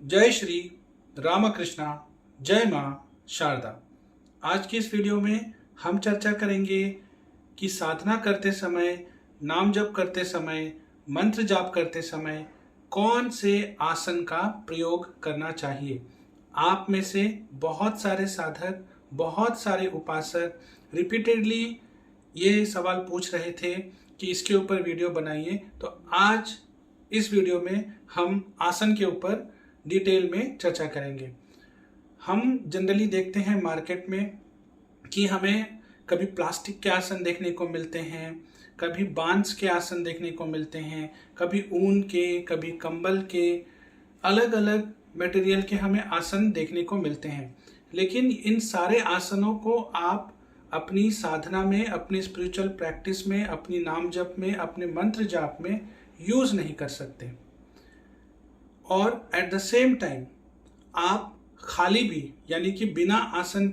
जय श्री रामकृष्णा, जय माँ शारदा। आज की इस वीडियो में हम चर्चा करेंगे कि साधना करते समय, नाम जप करते समय, मंत्र जाप करते समय कौन से आसन का प्रयोग करना चाहिए। आप में से बहुत सारे साधक, बहुत सारे उपासक रिपीटेडली ये सवाल पूछ रहे थे कि इसके ऊपर वीडियो बनाइए। तो आज इस वीडियो में हम आसन के ऊपर डिटेल में चर्चा करेंगे। हम जनरली देखते हैं मार्केट में कि हमें कभी प्लास्टिक के आसन देखने को मिलते हैं, कभी बांस के आसन देखने को मिलते हैं, कभी ऊन के, कभी कंबल के, अलग अलग मटेरियल के हमें आसन देखने को मिलते हैं। लेकिन इन सारे आसनों को आप अपनी साधना में, अपनी स्पिरिचुअल प्रैक्टिस में, अपनी नाम जप में, अपने मंत्र जाप में यूज नहीं कर सकते। और एट द सेम टाइम आप खाली भी, यानी कि बिना आसन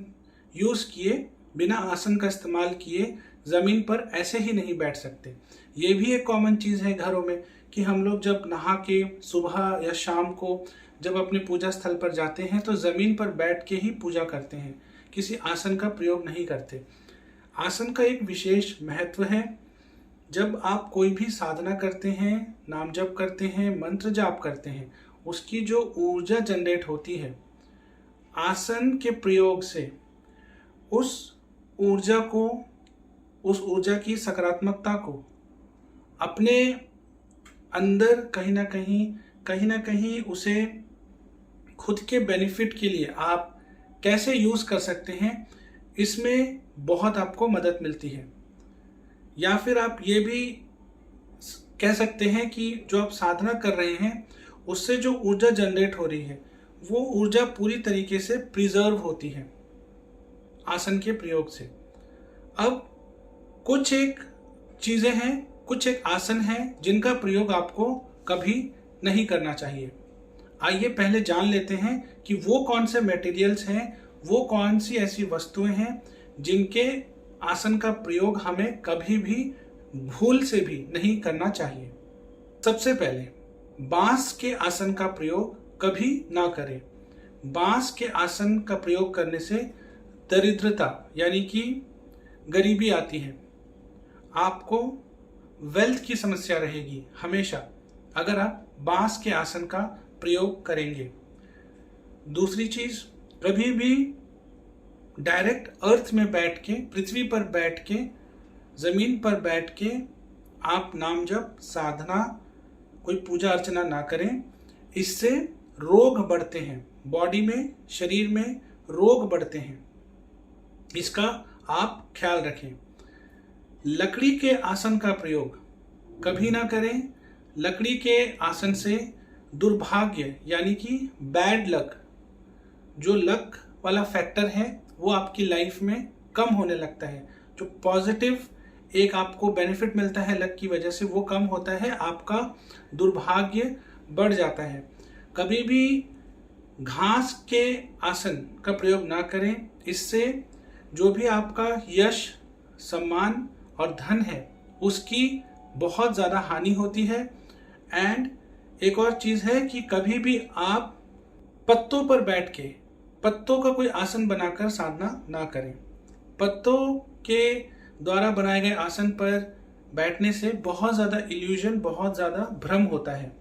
यूज किए, बिना आसन का इस्तेमाल किए जमीन पर ऐसे ही नहीं बैठ सकते। ये भी एक कॉमन चीज है घरों में कि हम लोग जब नहा के सुबह या शाम को जब अपने पूजा स्थल पर जाते हैं तो जमीन पर बैठ के ही पूजा करते हैं, किसी आसन का प्रयोग नहीं करते। आसन का एक विशेष महत्व है। जब आप कोई भी साधना करते हैं, नाम जप करते हैं, मंत्र जाप करते हैं, उसकी जो ऊर्जा जनरेट होती है आसन के प्रयोग से, उस ऊर्जा को, उस ऊर्जा की सकारात्मकता को अपने अंदर कहीं ना कहीं उसे खुद के बेनिफिट के लिए आप कैसे यूज कर सकते हैं, इसमें बहुत आपको मदद मिलती है। या फिर आप ये भी कह सकते हैं कि जो आप साधना कर रहे हैं उससे जो ऊर्जा जनरेट हो रही है वो ऊर्जा पूरी तरीके से प्रिजर्व होती है आसन के प्रयोग से। अब कुछ एक चीजें हैं, कुछ एक आसन हैं जिनका प्रयोग आपको कभी नहीं करना चाहिए। आइए पहले जान लेते हैं कि वो कौन से मटेरियल्स हैं, वो कौन सी ऐसी वस्तुएं हैं जिनके आसन का प्रयोग हमें कभी भी भूल से भी नहीं करना चाहिए। सबसे पहले बांस के आसन का प्रयोग कभी ना करें। बांस के आसन का प्रयोग करने से दरिद्रता यानी कि गरीबी आती है। आपको वेल्थ की समस्या रहेगी हमेशा अगर आप बांस के आसन का प्रयोग करेंगे। दूसरी चीज, कभी भी डायरेक्ट अर्थ में बैठ के, पृथ्वी पर बैठ के, जमीन पर बैठ के आप नाम जप, साधना, कोई पूजा अर्चना ना करें। इससे रोग बढ़ते हैं, बॉडी में, शरीर में रोग बढ़ते हैं। इसका आप ख्याल रखें। लकड़ी के आसन का प्रयोग कभी ना करें। लकड़ी के आसन से दुर्भाग्य यानी कि बैड लक, जो लक वाला फैक्टर है वो आपकी लाइफ में कम होने लगता है। जो पॉजिटिव एक आपको बेनिफिट मिलता है लक की वजह से वो कम होता है, आपका दुर्भाग्य बढ़ जाता है। कभी भी घास के आसन का प्रयोग ना करें। इससे जो भी आपका यश, सम्मान और धन है उसकी बहुत ज़्यादा हानि होती है। एंड एक और चीज़ है कि कभी भी आप पत्तों पर बैठ के, पत्तों का कोई आसन बनाकर साधना ना करें। पत्तों के द्वारा बनाए गए आसन पर बैठने से बहुत ज़्यादा इल्यूजन, बहुत ज़्यादा भ्रम होता है।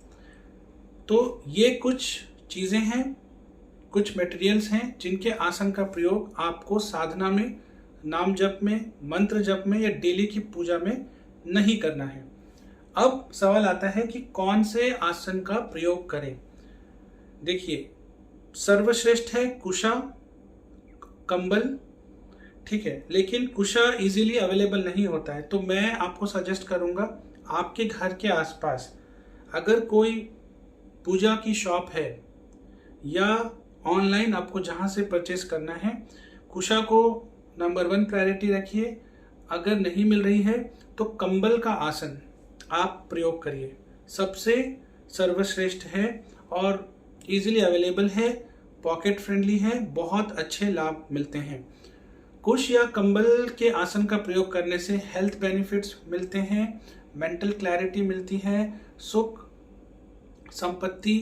तो ये कुछ चीज़ें हैं, कुछ मटेरियल्स हैं जिनके आसन का प्रयोग आपको साधना में, नाम जप में, मंत्र जप में या डेली की पूजा में नहीं करना है। अब सवाल आता है कि कौन से आसन का प्रयोग करें। देखिए, सर्वश्रेष्ठ है कुशा, कंबल, ठीक है, लेकिन कुशा इजीली अवेलेबल नहीं होता है। तो मैं आपको सजेस्ट करूंगा, आपके घर के आसपास अगर कोई पूजा की शॉप है या ऑनलाइन आपको जहां से परचेस करना है, कुशा को नंबर 1 प्रायोरिटी रखिए। अगर नहीं मिल रही है तो कंबल का आसन आप प्रयोग करिए। सबसे सर्वश्रेष्ठ है और इजीली अवेलेबल है, पॉकेट फ्रेंडली है, बहुत अच्छे लाभ मिलते हैं। कुश या कंबल के आसन का प्रयोग करने से हेल्थ बेनिफिट्स मिलते हैं, मेंटल क्लैरिटी मिलती है, सुख, संपत्ति,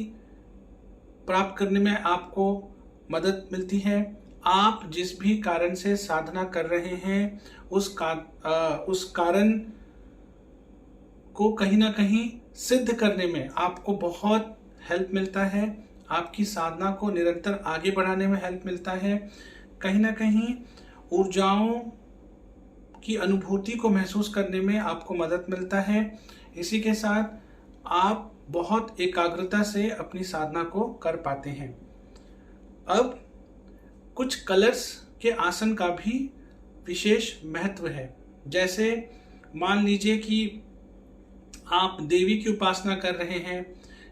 प्राप्त करने में आपको मदद मिलती है। आप जिस भी कारण से साधना कर रहे हैं उस कारण को कहीं ना कहीं सिद्ध करने में आपको बहुत हेल्प मिलता है। आपकी साधना को निरंतर आगे बढ़ाने में हेल्प मिलता है। कहीं ना कहीं ऊर्जाओं की अनुभूति को महसूस करने में आपको मदद मिलता है। इसी के साथ आप बहुत एकाग्रता से अपनी साधना को कर पाते हैं। अब कुछ कलर्स के आसन का भी विशेष महत्व है। जैसे मान लीजिए कि आप देवी की उपासना कर रहे हैं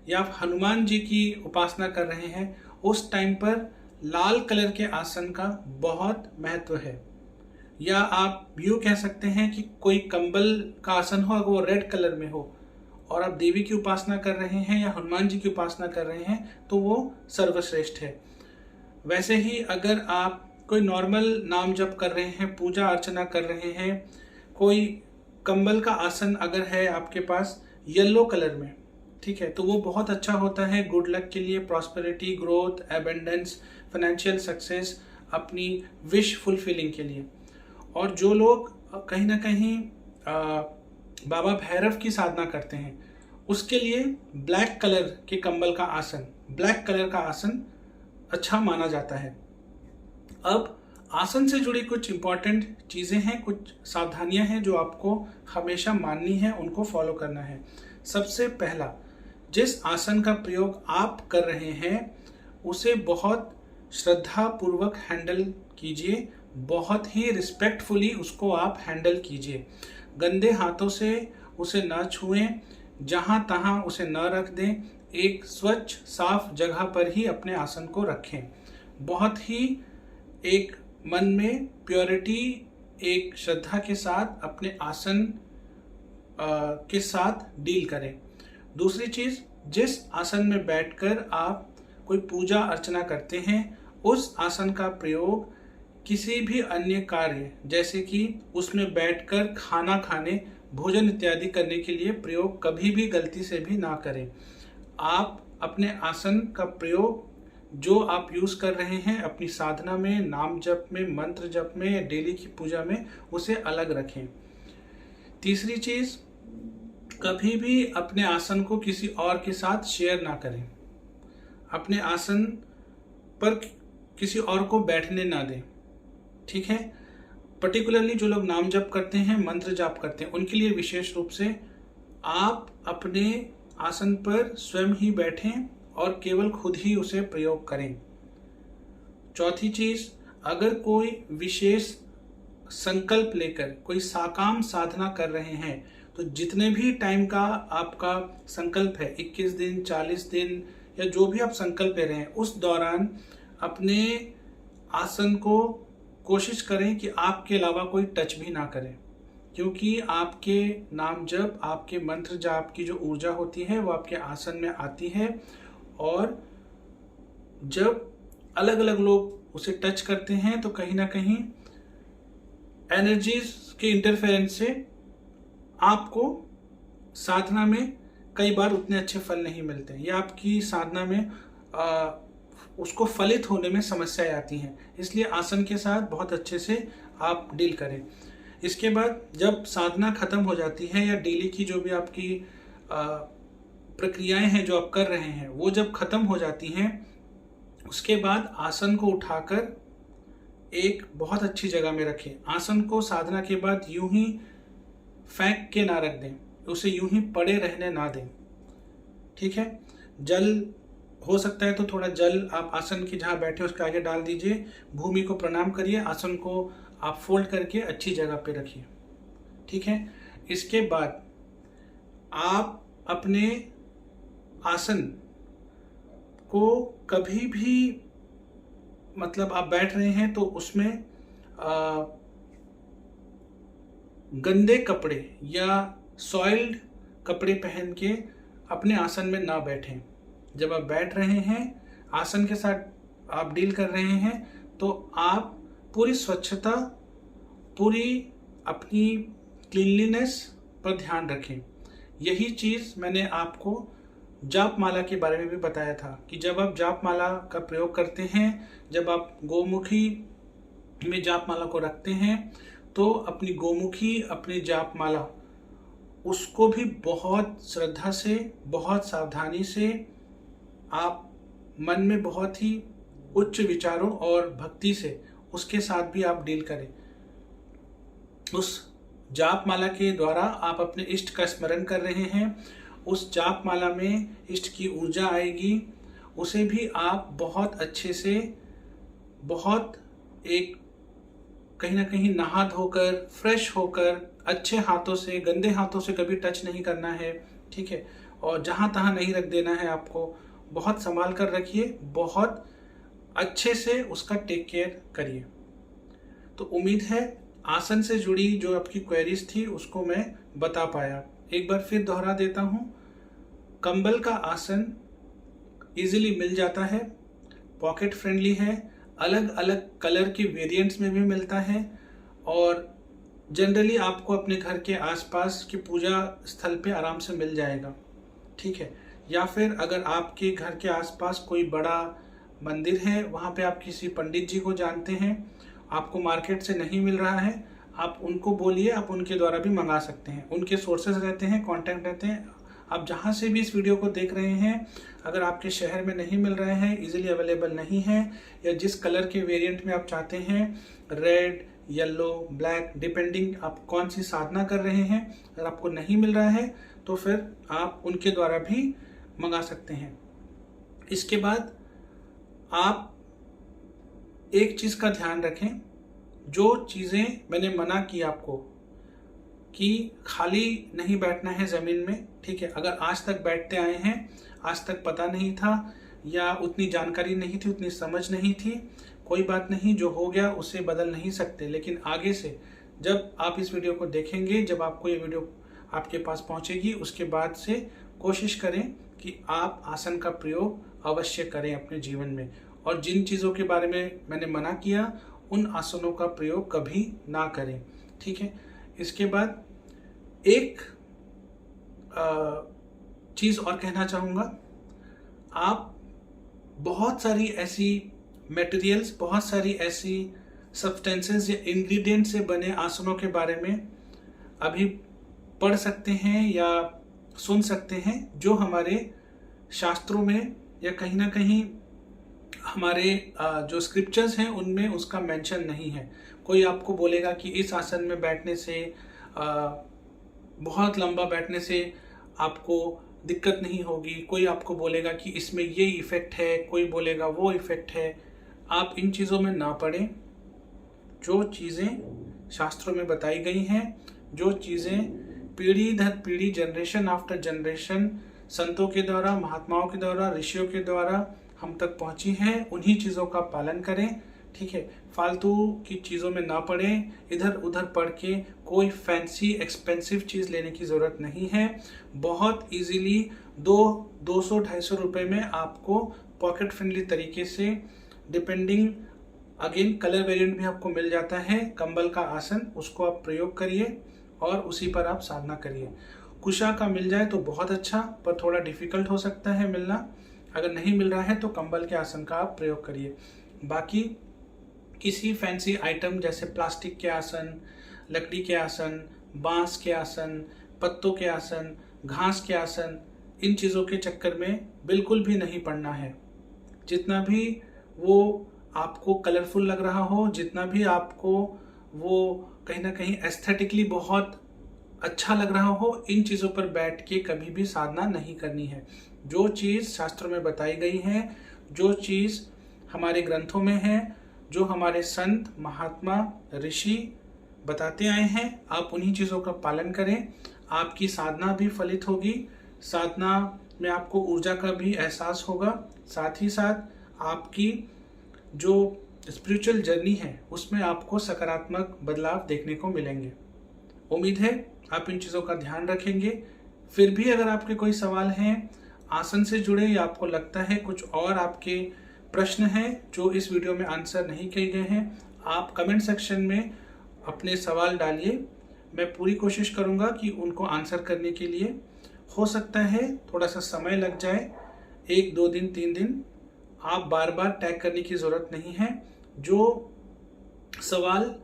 या आप हनुमान जी की उपासना कर रहे हैं, उस टाइम पर लाल कलर के आसन का बहुत महत्व है। या आप यूँ कह सकते हैं कि कोई कंबल का आसन हो, अगर वो रेड कलर में हो और आप देवी की उपासना कर रहे हैं या हनुमान जी की उपासना कर रहे हैं तो वो सर्वश्रेष्ठ है। वैसे ही अगर आप कोई नॉर्मल नाम जप कर रहे हैं, पूजा अर्चना कर रहे हैं, कोई कंबल का आसन अगर है आपके पास येलो कलर में, ठीक है, तो वो बहुत अच्छा होता है गुड लक के लिए, prosperity, growth, abundance, financial success, अपनी विश फुलफिलिंग के लिए। और जो लोग कहीं ना कहीं बाबा भैरव की साधना करते हैं उसके लिए ब्लैक कलर के कंबल का आसन, ब्लैक कलर का आसन अच्छा माना जाता है। अब आसन से जुड़ी कुछ इंपॉर्टेंट चीज़ें हैं, कुछ सावधानियां हैं जो आपको हमेशा माननी है, उनको फॉलो करना है। सबसे पहला, जिस आसन का प्रयोग आप कर रहे हैं उसे बहुत श्रद्धा पूर्वक हैंडल कीजिए, बहुत ही रिस्पेक्टफुली उसको आप हैंडल कीजिए। गंदे हाथों से उसे न छुएं, जहां तहां उसे न रख दें। एक स्वच्छ साफ जगह पर ही अपने आसन को रखें। बहुत ही एक मन में प्योरिटी, एक श्रद्धा के साथ अपने आसन के साथ डील करें। दूसरी चीज, जिस आसन में बैठकर आप कोई पूजा अर्चना करते हैं उस आसन का प्रयोग किसी भी अन्य कार्य, जैसे कि उसमें बैठकर खाना खाने, भोजन इत्यादि करने के लिए प्रयोग कभी भी गलती से भी ना करें। आप अपने आसन का प्रयोग जो आप यूज कर रहे हैं अपनी साधना में, नाम जप में, मंत्र जप में, डेली की पूजा में, उसे अलग रखें। तीसरी चीज, कभी भी अपने आसन को किसी और के साथ शेयर ना करें। अपने आसन पर किसी और को बैठने ना दें, ठीक है। पर्टिकुलरली जो लोग नाम जप करते हैं, मंत्र जाप करते हैं, उनके लिए विशेष रूप से आप अपने आसन पर स्वयं ही बैठें और केवल खुद ही उसे प्रयोग करें। चौथी चीज, अगर कोई विशेष संकल्प लेकर कोई साकाम साधना कर रहे हैं तो जितने भी टाइम का आपका संकल्प है, 21 दिन, 40 दिन या जो भी आप संकल्प ले रहे हैं, उस दौरान अपने आसन को कोशिश करें कि आपके अलावा कोई टच भी ना करे, क्योंकि आपके नाम जप, आपके मंत्र जाप की जो ऊर्जा होती है वो आपके आसन में आती है और जब अलग अलग लोग उसे टच करते हैं तो कहीं ना कहीं एनर्जीज के इंटरफेरेंस से आपको साधना में कई बार उतने अच्छे फल नहीं मिलते या आपकी साधना में उसको फलित होने में समस्याएं आती हैं। इसलिए आसन के साथ बहुत अच्छे से आप डील करें। इसके बाद जब साधना खत्म हो जाती है या डेली की जो भी आपकी प्रक्रियाएं हैं जो आप कर रहे हैं वो जब खत्म हो जाती हैं, उसके बाद आसन को उठाकर एक बहुत अच्छी जगह में रखें। आसन को साधना के बाद यूं ही फेंक के ना रख दें, उसे यूं ही पड़े रहने ना दें, ठीक है। जल हो सकता है तो थोड़ा जल आप आसन की जहाँ बैठे उसके आगे डाल दीजिए, भूमि को प्रणाम करिए, आसन को आप फोल्ड करके अच्छी जगह पे रखिए, ठीक है। इसके बाद आप अपने आसन को कभी भी, मतलब आप बैठ रहे हैं तो उसमें गंदे कपड़े या सॉइल्ड कपड़े पहन के अपने आसन में ना बैठें। जब आप बैठ रहे हैं, आसन के साथ आप डील कर रहे हैं, तो आप पूरी स्वच्छता, पूरी अपनी क्लीनलीनेस पर ध्यान रखें। यही चीज़ मैंने आपको जाप माला के बारे में भी बताया था कि जब आप जाप माला का प्रयोग करते हैं, जब आप गोमुखी में जाप माला को रखते हैं, तो अपनी गोमुखी, अपनी जाप माला, उसको भी बहुत श्रद्धा से, बहुत सावधानी से, आप मन में बहुत ही उच्च विचारों और भक्ति से उसके साथ भी आप डील करें। उस जाप माला के द्वारा आप अपने इष्ट का स्मरण कर रहे हैं, उस जाप माला में इष्ट की ऊर्जा आएगी, उसे भी आप बहुत अच्छे से, बहुत एक कहीं ना कहीं नहा धोकर, फ्रेश होकर, अच्छे हाथों से, गंदे हाथों से कभी टच नहीं करना है, ठीक है। और जहाँ तहाँ नहीं रख देना है, आपको बहुत संभाल कर रखिए, बहुत अच्छे से उसका टेक केयर करिए। तो उम्मीद है आसन से जुड़ी जो आपकी क्वेरीज थी उसको मैं बता पाया। एक बार फिर दोहरा देता हूँ, कंबल का आसन इजीली मिल जाता है, पॉकेट फ्रेंडली है, अलग अलग कलर के वेरिएंट्स में भी मिलता है, और जनरली आपको अपने घर के आसपास की पूजा स्थल पे आराम से मिल जाएगा, ठीक है। या फिर अगर आपके घर के आसपास कोई बड़ा मंदिर है, वहाँ पे आप किसी पंडित जी को जानते हैं, आपको मार्केट से नहीं मिल रहा है, आप उनको बोलिए, आप उनके द्वारा भी मंगा सकते हैं। उनके सोर्सेज रहते हैं, कॉन्टैक्ट रहते हैं। आप जहाँ से भी इस वीडियो को देख रहे हैं, अगर आपके शहर में नहीं मिल रहे हैं, इजीली अवेलेबल नहीं है, या जिस कलर के वेरिएंट में आप चाहते हैं, रेड, येलो, ब्लैक, डिपेंडिंग आप कौन सी साधना कर रहे हैं, अगर आपको नहीं मिल रहा है तो फिर आप उनके द्वारा भी मंगा सकते हैं। इसके बाद आप एक चीज का ध्यान रखें, जो चीजें मैंने मना की आपको कि खाली नहीं बैठना है जमीन में, ठीक है। अगर आज तक बैठते आए हैं, आज तक पता नहीं था या उतनी जानकारी नहीं थी, उतनी समझ नहीं थी, कोई बात नहीं, जो हो गया उसे बदल नहीं सकते। लेकिन आगे से जब आप इस वीडियो को देखेंगे, जब आपको ये वीडियो आपके पास पहुंचेगी, उसके बाद से कोशिश करें कि आप आसन का प्रयोग अवश्य करें अपने जीवन में, और जिन चीज़ों के बारे में मैंने मना किया उन आसनों का प्रयोग कभी ना करें, ठीक है। इसके बाद एक चीज़ और कहना चाहूँगा, आप बहुत सारी ऐसी मटेरियल्स, बहुत सारी ऐसी सब्सटेंसेस या इंग्रेडिएंट से बने आसनों के बारे में अभी पढ़ सकते हैं या सुन सकते हैं, जो हमारे शास्त्रों में या कहीं ना कहीं हमारे जो स्क्रिप्चर्स हैं उनमें उसका मेंशन नहीं है। कोई आपको बोलेगा कि इस आसन में बैठने से, बहुत लंबा बैठने से आपको दिक्कत नहीं होगी, कोई आपको बोलेगा कि इसमें ये इफेक्ट है, कोई बोलेगा वो इफेक्ट है। आप इन चीज़ों में ना पड़ें। जो चीज़ें शास्त्रों में बताई गई हैं, जो चीज़ें पीढ़ी दर पीढ़ी, जनरेशन आफ्टर जनरेशन संतों के द्वारा, महात्माओं के द्वारा, ऋषियों के द्वारा हम तक पहुंची हैं, उन्हीं चीज़ों का पालन करें, ठीक है। फालतू की चीज़ों में ना पड़ें, इधर उधर पढ़ के कोई फैंसी एक्सपेंसिव चीज़ लेने की ज़रूरत नहीं है। बहुत इजीली 200-250 रुपये में आपको पॉकेट फ्रेंडली तरीके से, डिपेंडिंग अगेन कलर वेरिएंट भी आपको मिल जाता है, कंबल का आसन, उसको आप प्रयोग करिए और उसी पर आप साधना करिए। कुशा का मिल जाए तो बहुत अच्छा, पर थोड़ा डिफिकल्ट हो सकता है मिलना। अगर नहीं मिल रहा है तो कंबल के आसन का आप प्रयोग करिए। बाकी किसी फैंसी आइटम जैसे प्लास्टिक के आसन, लकड़ी के आसन, बांस के आसन, पत्तों के आसन, घास के आसन, इन चीज़ों के चक्कर में बिल्कुल भी नहीं पड़ना है। जितना भी वो आपको कलरफुल लग रहा हो, जितना भी आपको वो कहीं ना कहीं एस्थेटिकली बहुत अच्छा लग रहा हो, इन चीज़ों पर बैठ के कभी भी साधना नहीं करनी है। जो चीज़ शास्त्रों में बताई गई है, जो चीज़ हमारे ग्रंथों में है, जो हमारे संत, महात्मा, ऋषि बताते आए हैं, आप उन्हीं चीज़ों का पालन करें। आपकी साधना भी फलित होगी, साधना में आपको ऊर्जा का भी एहसास होगा, साथ ही साथ आपकी जो स्पिरिचुअल जर्नी है उसमें आपको सकारात्मक बदलाव देखने को मिलेंगे। उम्मीद है आप इन चीज़ों का ध्यान रखेंगे। फिर भी अगर आपके कोई सवाल हैं आसन से जुड़े, या आपको लगता है कुछ और आपके प्रश्न हैं जो इस वीडियो में आंसर नहीं किए गए हैं, आप कमेंट सेक्शन में अपने सवाल डालिए। मैं पूरी कोशिश करूंगा कि उनको आंसर करने के लिए, हो सकता है थोड़ा सा समय लग जाए, 1-2 दिन 3 दिन। आप बार बार टैग करने की ज़रूरत नहीं है। जो सवाल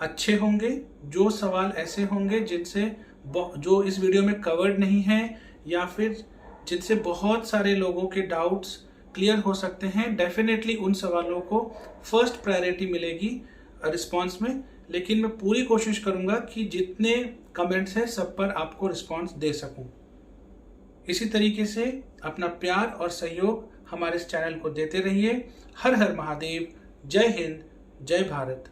अच्छे होंगे, जो सवाल ऐसे होंगे जिनसे जो इस वीडियो में कवर्ड नहीं है या फिर जिनसे बहुत सारे लोगों के डाउट्स क्लियर हो सकते हैं, डेफिनेटली उन सवालों को फर्स्ट प्रायोरिटी मिलेगी रिस्पांस में। लेकिन मैं पूरी कोशिश करूंगा कि जितने कमेंट्स हैं सब पर आपको रिस्पांस दे सकूं। इसी तरीके से अपना प्यार और सहयोग हमारे इस चैनल को देते रहिए। हर हर महादेव। जय हिंद, जय भारत।